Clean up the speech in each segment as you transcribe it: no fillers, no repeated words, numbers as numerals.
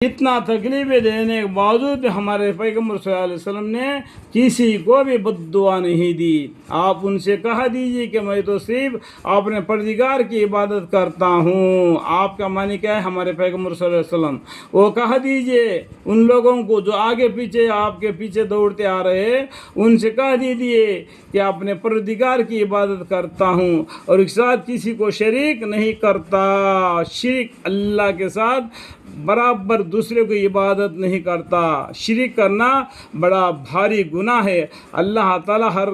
इतना तकलीफें देने के बावजूद हमारे पैगम्बर सल्लल्लाहु अलैहि वसल्लम ने किसी को भी बद्दुआ नहीं दी। आप उनसे कह दीजिए कि मैं तो सिर्फ अपने परदिगार की इबादत करता हूँ। आपका मानी क्या है? हमारे पैगम्बर सल्लल्लाहु अलैहि वसल्लम वो कह दीजिए उन लोगों को जो आगे पीछे आपके पीछे दौड़ते आ रहे हैं, उनसे कह दीजिए कि अपने परदिगार की इबादत करता हूँ और एक साथ किसी को शरीक नहीं करता। शिरक अल्लाह के साथ बराबर दूसरे को इबादत नहीं करता। शिरक करना बड़ा भारी गुनाह है। अल्लाह ताला हर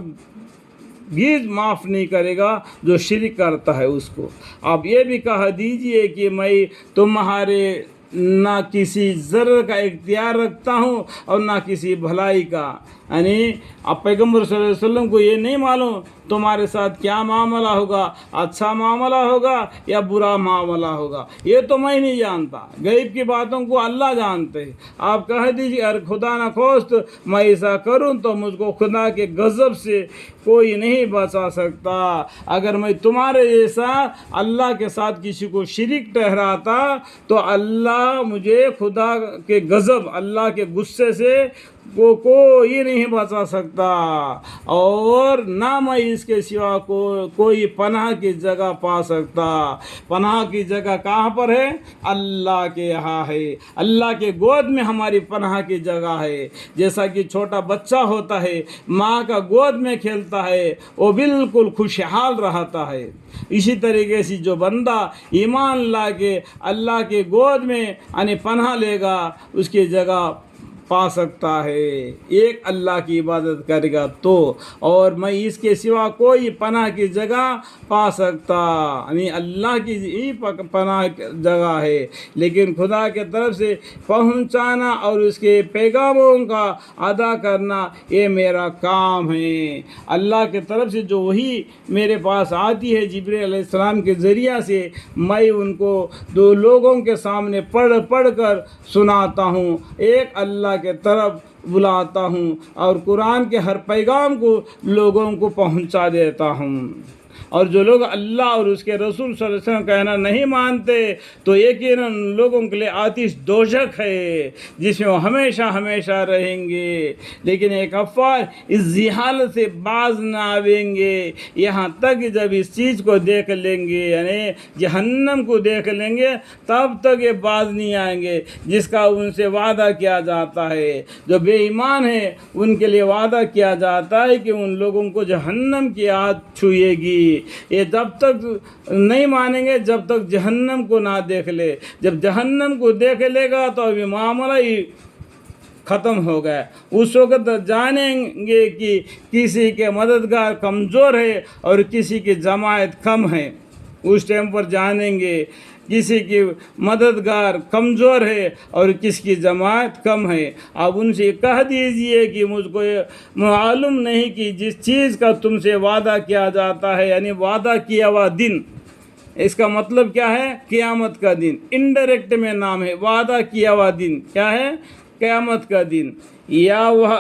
गीज माफ़ नहीं करेगा जो शिरक करता है उसको। आप ये भी कह दीजिए कि मैं तुम्हारे ना किसी ज़र्र का इख्तियार रखता हूँ और ना किसी भलाई का। यानी आप पैगम्बर सल्लल्लाहु अलैहि वसल्लम को ये नहीं मालूम तुम्हारे साथ क्या मामला होगा, अच्छा मामला होगा या बुरा मामला होगा, ये तो मैं नहीं जानता। गैब की बातों को अल्लाह जानते हैं। आप कह दीजिए अगर खुदा न खोस्त मैं ऐसा करूं तो मुझको खुदा के गज़ब से कोई नहीं बचा सकता। अगर मैं तुम्हारे जैसा अल्लाह के साथ किसी को शिरिक ठहराता तो अल्लाह मुझे खुदा के गज़ब, अल्लाह के गुस्से से कोई नहीं बचा सकता और ना मैं इसके सिवा कोई पनाह की जगह पा सकता। पनाह की जगह कहाँ पर है? अल्लाह के यहाँ है। अल्लाह के गोद में हमारी पनाह की जगह है। जैसा कि छोटा बच्चा होता है, माँ का गोद में खेलता है, वो बिल्कुल खुशहाल रहता है। इसी तरीके से जो बंदा ईमान ला के अल्लाह के गोद में यानी पनाह लेगा उसकी जगह पा सकता है। एक अल्लाह की इबादत करेगा तो, और मैं इसके सिवा कोई पनाह की जगह पा सकता, यानी अल्लाह की ही पनाह जगह है। लेकिन खुदा के तरफ से पहुंचाना और उसके पैगामों का अदा करना ये मेरा काम है। अल्लाह के तरफ से जो वही मेरे पास आती है जिब्रील अलैहिस्सलाम के ज़रिया से, मैं उनको दो लोगों के सामने पढ़ कर सुनाता हूँ, एक अल्लाह के तरफ बुलाता हूँ और कुरान के हर पैगाम को लोगों को पहुँचा देता हूँ। और जो लोग अल्लाह और उसके रसूल सल्लल्लाहु अलैहि वसल्लम कहना नहीं मानते तो यकीनन लोगों के लिए आतिश दोज़ख है जिसमें वो हमेशा हमेशा रहेंगे। लेकिन एक अफ़वाह इस जिहालत से बाज ना आवेंगे यहाँ तक जब इस चीज़ को देख लेंगे, यानी जहन्नम को देख लेंगे, तब तक ये बाज नहीं आएंगे जिसका उनसे वादा किया जाता है। जो बेईमान है उनके लिए वादा किया जाता है कि उन लोगों को जहन्नम की आग छुएगी। ये जब तक नहीं मानेंगे जब तक जहन्नम को ना देख ले। जब जहन्नम को देख लेगा तो अभी मामला ही ख़त्म हो गया। उस वक्त जानेंगे कि किसी के मददगार कमज़ोर है और किसी की जमायत कम है। उस टाइम पर जानेंगे किसी की मददगार कमज़ोर है और किसकी जमात कम है। आप उनसे कह दीजिए कि मुझको ये मालूम नहीं कि जिस चीज़ का तुमसे वादा किया जाता है, यानी वादा किया हुआ दिन, इसका मतलब क्या है? क़यामत का दिन। इनडायरेक्ट में नाम है वादा किया हुआ दिन। क्या है? क़यामत का दिन। या वह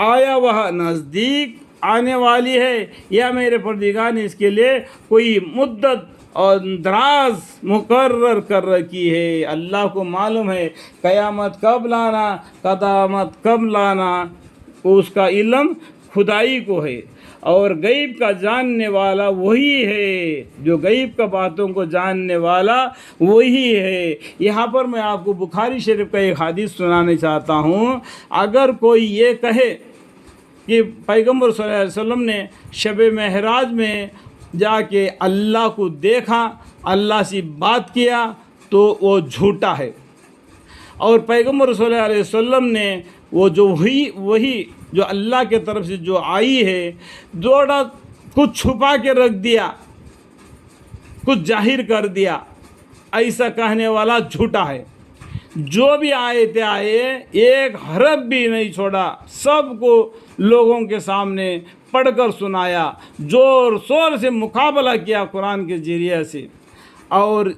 आया वह नज़दीक आने वाली है या मेरे परदिगार ने इसके लिए कोई मुद्दत और दराज मुकर्रर कर रखी है। अल्लाह को मालूम है क़यामत कब लाना, क़यामत कब लाना, उसका इल्म खुदाई को है। और गैब का जानने वाला वही है, जो गैब का बातों को जानने वाला वही है। यहाँ पर मैं आपको बुखारी शरीफ का एक हदीस सुनाना चाहता हूँ। अगर कोई ये कहे कि पैगम्बर सल्लल्लाहु अलैहि वसल्लम ने शब महराज में जाके अल्लाह को देखा, अल्लाह से बात किया, तो वो झूठा है। और पैगम्बर सल्लल्लाहु अलैहि वसल्लम ने वो जो वही जो अल्लाह के तरफ से जो आई है, थोड़ा कुछ छुपा के रख दिया, कुछ जाहिर कर दिया, ऐसा कहने वाला झूठा है। जो भी आए थे आए, एक हरफ भी नहीं छोड़ा, सबको लोगों के सामने पढ़कर सुनाया, ज़ोर शोर से मुकाबला किया कुरान के ज़रिए से। और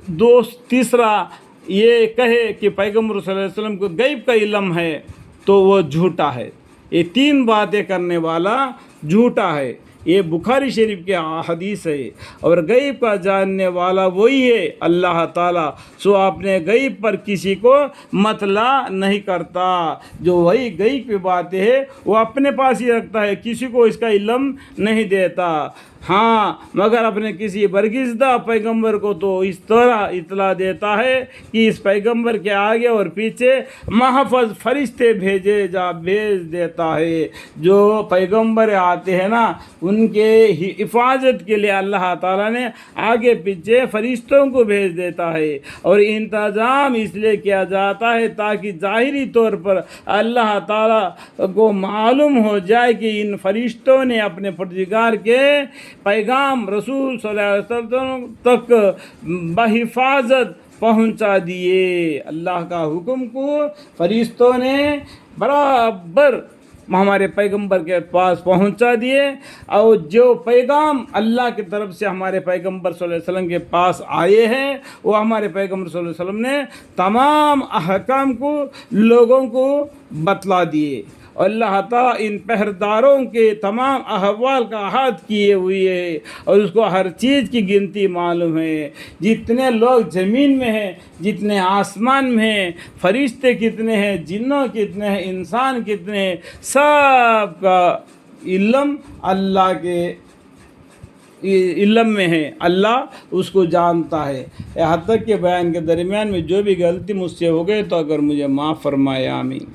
तीसरा ये कहे कि पैगम्बर सल्लल्लाहु अलैहि वसल्लम को गैब का इल्म है तो वो झूठा है। ये तीन बातें करने वाला झूठा है। یہ بخاری شریف کے حدیث ہے. اور غیب کا جاننے والا وہی ہے اللہ تعالیٰ. سو اپنے غیب پر کسی کو مطلع نہیں کرتا. جو وہی غیب کی باتیں ہے وہ اپنے پاس ہی رکھتا ہے, کسی کو اس کا علم نہیں دیتا. ہاں مگر اپنے کسی برگزیدہ پیغمبر کو تو اس طرح اطلاع دیتا ہے کہ اس پیغمبر کے آگے اور پیچھے محفوظ فرشتے بھیج دیتا ہے. جو پیغمبر آتے ہیں نا ان کے حفاظت کے لیے اللہ تعالیٰ نے آگے پیچھے فرشتوں کو بھیج دیتا ہے. اور انتظام اس لیے کیا جاتا ہے تاکہ ظاہری طور پر اللہ تعالیٰ کو معلوم ہو جائے کہ ان فرشتوں نے اپنے پروردگار کے پیغام رسول صلی اللہ علیہ وسلم تک بحفاظت پہنچا دیے. اللہ کا حکم کو فرشتوں نے برابر ہمارے پیغمبر کے پاس پہنچا دیے. اور جو پیغام اللہ کی طرف سے ہمارے پیغمبر صلی اللہ علیہ وسلم کے پاس آئے ہیں وہ ہمارے پیغمبر صلی اللہ علیہ وسلم نے تمام احکام کو لوگوں کو بتلا دیے. اور اللہ تعالیٰ ان پہرداروں کے تمام احوال کا احاطہ کیے ہوئے ہے اور اس کو ہر چیز کی گنتی معلوم ہے. جتنے لوگ زمین میں ہیں, جتنے آسمان میں ہیں, فرشتے کتنے ہیں, جنوں کتنے ہیں, انسان کتنے ہیں, سب کا علم اللہ کے علم میں ہے. اللہ اس کو جانتا ہے. یہاں تک کہ بیان کے درمیان میں جو بھی غلطی مجھ سے ہو گئے تو اگر مجھے معاف فرمائے. آمین.